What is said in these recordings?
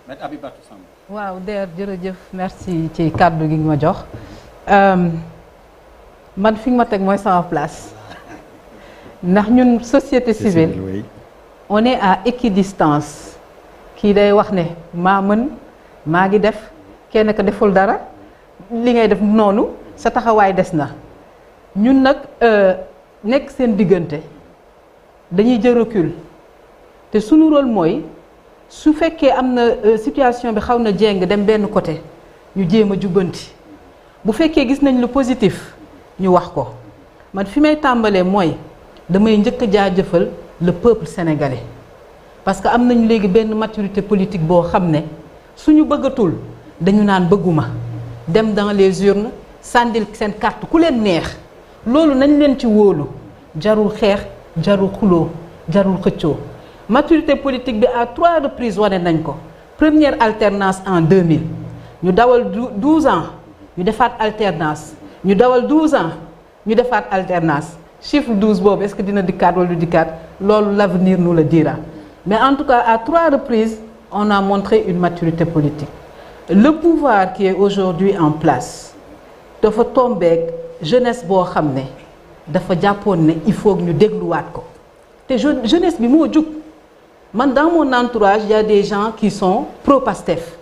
Maître Abibatou Samb. waaw Der jërëjëf merci ci kàddu gi ma jox man fi nga ma teg mooy sama place ndax ñun société civile on est à équidistance kii day wax ne maa mën maa ngi def kenn ka deful dara li ngay def noonu sa taxawaay des na ñun nag nekk seen diggante dañuy jël recul te sunu rôle mooy su fekkee am na situation bi xaw na jéng dem benn côté ñu jéem a jubbanti bu fekkee gis nañ lu positif ñu wax ko man fi may tàmbalee mooy damay njëkk a jaajëfal le peuple sénégalais parce que am nañu léegi benn maturité politique boo xam ne suñu bëggatul dañu naan bëgguma dem dans les urnes sàndil seen carte ku leen neex loolu nañ leen ci wóolu jarul xeex jarul xuloo jarul xëccoo maturité politique bi à 3 reprises wane nañ ko première alternance en 2000 ñu dawal 12 ans ñu defaat alternance ñu dawal 12 ans ñu defaat alternance chiffre 12 boobu est-ce que dina dikkaat wala du dikkaat loolu l'avenir nous le dira mais en tout cas à 3 reprises on a montré une maturité politique le pouvoir qui est aujourd'hui en place dafa tombeek jeunesse boo xam ne dafa jàppoon ne il faut ñu dégluwaat ko te jeunesse bi moo jug man dans mon entourage il y a des gens qui sont pro-Pastef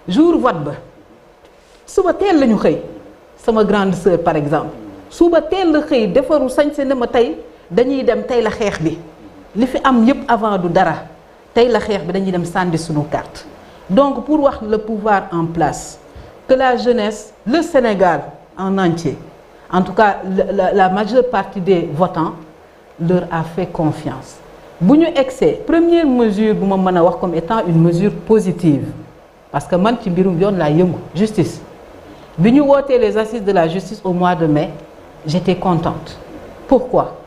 jour vote ba suba teel la ñu xëy sama grande sœur par exemple suba teel la xëy defaru sañse ne ma tey dañuy dem tey la xeex bi li fi am yépp avant du dara tey la xeex bi dañuy dem sànni suñu carte donc pour wax le pouvoir en place que la jeunesse le Sénégal en entier en tout cas la majeure partie des votants leur a fait confiance bu ñu egsee première mesure bu ma mën a wax comme étant une mesure positive parce que man ci mbirum yoon laa yëngu justice bi ñu wootee les assises de la justice au mois de mai j'étais contente pourquoi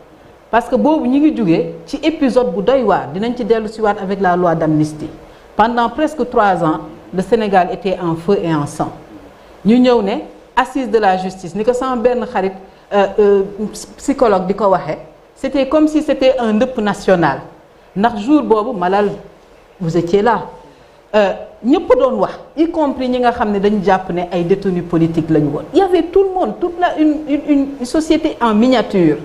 parce que boobu ñi ngi jógee ci épisode bu doy waar dinañ ci dellu si waat avec la loi d'amnistie pendant presque 3 ans le Sénégal était en feu et en sang ñu ñëw ne assise de la justice ni ko sama benn xarit psychologue di ko waxee c'était comme si c'était un ndëpp national ndax jour boobu Malal vous étiez là ñëpp doon wax y compris ñi nga xam ne dañu jàpp ne ay détenus politiques la ñu woon il y avait tout le monde toute une société en miniature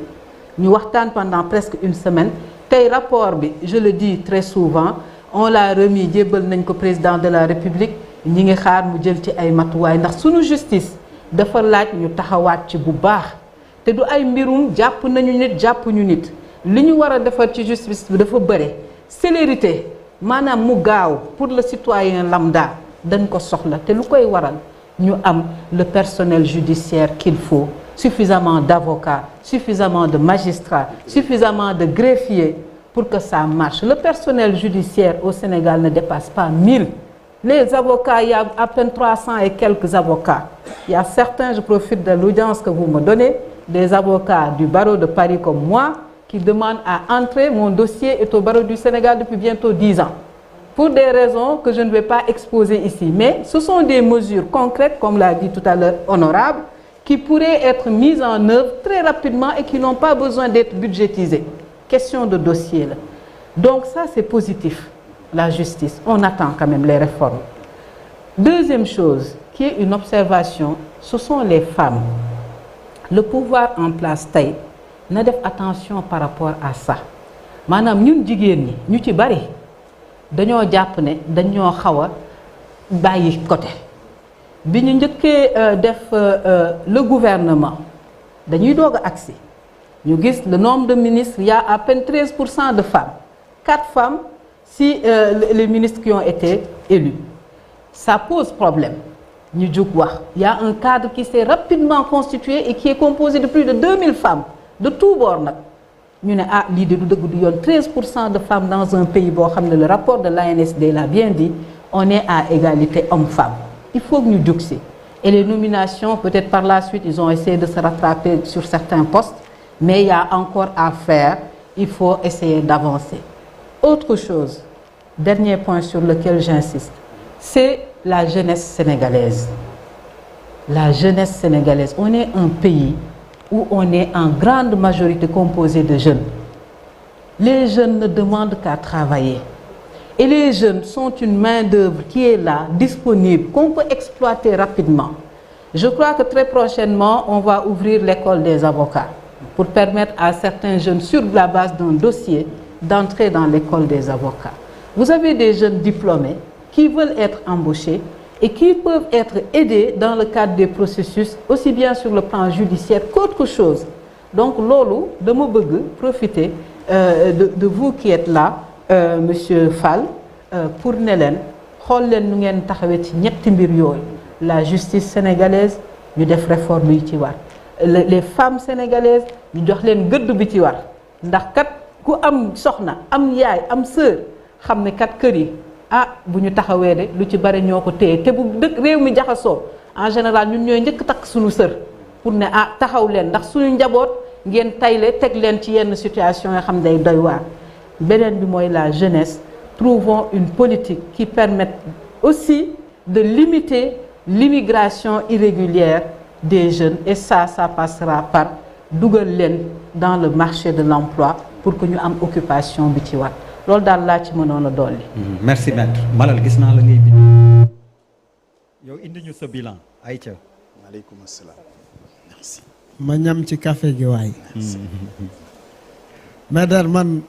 ñu waxtaan pendant presque une semaine tey rapport bi je le dis très souvent on l'a remis jébbal nañ ko président de la République ñi ngi xaar mu jël ci ay matuwaay ndax sunu justice dafa laaj ñu taxawaat ci bu baax te du ay mbirum jàpp nañu nit jàpp ñu nit li ñu war a defar ci justice bi dafa bëre célérité maanaam mu gaaw pour le citoyen lambda dañ ko soxla te lu koy waral ñu am le personnel judiciaire qu'il faut suffisamment d'avocats suffisamment de magistrats suffisamment de greffiers pour que ça marche le personnel judiciaire au Sénégal ne dépasse pas 1000 les avocats il y a à peine 300 et quelques avocats il y a certains je profite de l'audience que vous me donnez des avocats du barreau de Paris comme moi qui demandent à entrer mon dossier est au barreau du Sénégal depuis bientôt 10 ans pour des raisons que je ne vais pas exposer ici mais ce sont des mesures concrètes comme l'a dit tout à l'heure honorable qui pourraient être mises en œuvre très rapidement et qui n'ont pas besoin d'être budgétisées question de dossier là donc ça c'est positif la justice on attend quand même les réformes deuxième chose qui est une observation ce sont les femmes le pouvoir en place tey na def attention par rapport à ça maanaam ñun jigéen ñi ñu ci bari dañoo jàpp ne dañoo xaw a bàyyi côté bi ñu njëkkee def le gouvernement dañuy doog a agsi ñu gis le nombre de ministres il y a à peine 13% de femmes 4 femmes si les ministres qui ont été élus ça pose problème ñu jug wax il y a un cadre qui s'est rapidement constitué et qui est composé de plus de 2000 femmes de tout bord nag ñu ne ah lii de du dëgg du yoon 13% de femmes dans un pays boo xam ne le rapport de l'ANSD l'a bien dit on est à égalité homme-femme il faut que ñu jug si et les nominations peut-être par la suite ils ont essayé de se rattraper sur certains postes mais il y a encore à faire il faut essayer d'avancer autre chose dernier point sur lequel j'insiste c'est la jeunesse sénégalaise la jeunesse sénégalaise on est un pays où on est en grande majorité composé de jeunes les jeunes ne demandent qu'à travailler et les jeunes sont une main-d'œuvre qui est là, disponible, qu'on peut exploiter rapidement. Je crois que très prochainement, on va ouvrir l'école des avocats pour permettre à certains jeunes, sur la base d'un dossier, d'entrer dans l'école des avocats. Vous avez des jeunes diplômés qui veulent être embauchés et qui peuvent être aidés dans le cadre des processus, aussi bien sur le plan judiciaire qu'autre chose. Donc, loolu dama bëgg profiter de vous qui êtes là, Monsieur Fall, pour ne leen xool leen nu ngeen taxawee ci ñetti mbir yooyu. La justice sénégalaise ñu def réforme yi ci war, les femmes sénégalaises ñu jox leen gëdd bi ci war, ndax kat ku am soxna am yaay am sœur xam ne kat kër yi bu ñu taxawee de lu ci bari ñoo ko téye te bu dëkk réew mi jaxasoo en général ñun ñooy njëkk takk suñu sër pour ne taxaw leen ndax suñu njaboot ngeen tayle teg leen ci yenn situation yoo xam day doy waar. Beneen bi mooy la jeunesse, trouvons une politique qui permette aussi de limiter l'immigration irrégulière des jeunes, et ça passera par dugal leen dans le marché de l'emploi pour que ñu am occupation bi ci war. Loolu daal laa ci mënoon a dolli. Merci maître. Malal gis naa la ngay bind. Yow indi ñu sa bilan. Aïcha. Maaleykum salaam. Merci. ma ñam ci café gi waay. Maître man